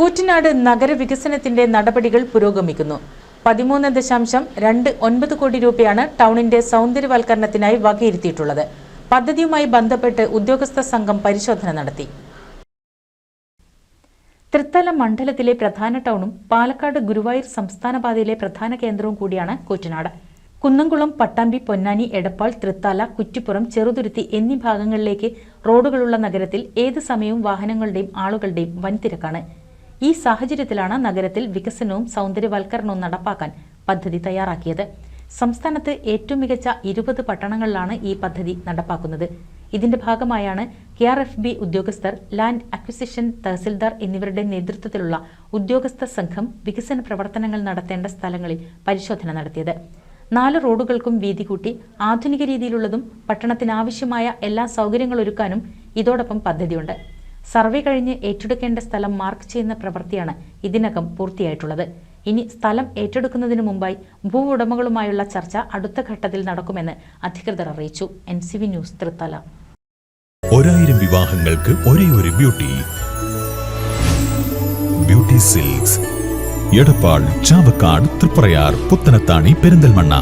കൂറ്റനാട് നഗരവികസനത്തിന്റെ നടപടികൾ പുരോഗമിക്കുന്നു. 13.29 കോടി രൂപയാണ് ടൗണിന്റെ സൗന്ദര്യവൽക്കരണത്തിനായി വകയിരുത്തിയിട്ടുള്ളത്. പദ്ധതിയുമായി ബന്ധപ്പെട്ട് ഉദ്യോഗസ്ഥ സംഘം പരിശോധന നടത്തി. തൃത്തല മണ്ഡലത്തിലെ പ്രധാന ടൗണും പാലക്കാട് ഗുരുവായൂർ സംസ്ഥാന പാതയിലെ പ്രധാന കേന്ദ്രവും കൂടിയാണ് കൂറ്റനാട്. കുന്നംകുളം, പട്ടാമ്പി, പൊന്നാനി, എടപ്പാൾ, തൃത്താല, കുറ്റിപ്പുറം, ചെറുതുരുത്തി എന്നീ ഭാഗങ്ങളിലേക്ക് റോഡുകളുള്ള നഗരത്തിൽ ഏത് സമയവും വാഹനങ്ങളുടെയും ആളുകളുടെയും വൻതിരക്കാണ്. ഈ സാഹചര്യത്തിലാണ് നഗരത്തിൽ വികസനവും സൗന്ദര്യവൽക്കരണവും നടപ്പാക്കാൻ പദ്ധതി തയ്യാറാക്കിയത്. സംസ്ഥാനത്ത് ഏറ്റവും മികച്ച 20 പട്ടണങ്ങളിലാണ് ഈ പദ്ധതി നടപ്പാക്കുന്നത്. ഇതിന്റെ ഭാഗമായാണ് KRFB ഉദ്യോഗസ്ഥർ, ലാൻഡ് അക്വിസിഷൻ തഹസിൽദാർ എന്നിവരുടെ നേതൃത്വത്തിലുള്ള ഉദ്യോഗസ്ഥ സംഘം വികസന പ്രവർത്തനങ്ങൾ നടത്തേണ്ട സ്ഥലങ്ങളിൽ പരിശോധന നടത്തിയത്. 4 റോഡുകൾക്കും വീതി കൂട്ടി ആധുനിക രീതിയിലുള്ളതും പട്ടണത്തിനാവശ്യമായ എല്ലാ സൗകര്യങ്ങളൊരുക്കാനും ഇതോടൊപ്പം പദ്ധതിയുണ്ട്. സർവേ കഴിഞ്ഞ് ഏറ്റെടുക്കേണ്ട സ്ഥലം മാർക്ക് ചെയ്യുന്ന പ്രവൃത്തിയാണ് ഇതിനകം പൂർത്തിയായിട്ടുള്ളത്. ഇനി സ്ഥലം ഏറ്റെടുക്കുന്നതിന് മുമ്പായി ഭൂവുടമകളുമായുള്ള ചർച്ച അടുത്ത ഘട്ടത്തിൽ നടക്കുമെന്ന് അധികൃതർ അറിയിച്ചു. NCV news, Thrithala. 1000 വിവാഹങ്ങൾക്ക് ഒരേയൊരു ബ്യൂട്ടി സിൽക്സ്, എടപ്പാൾ, ചാവക്കാട്, തൃപ്രയാർ, പുത്തനത്താണി, പെരിന്തൽമണ്ണ.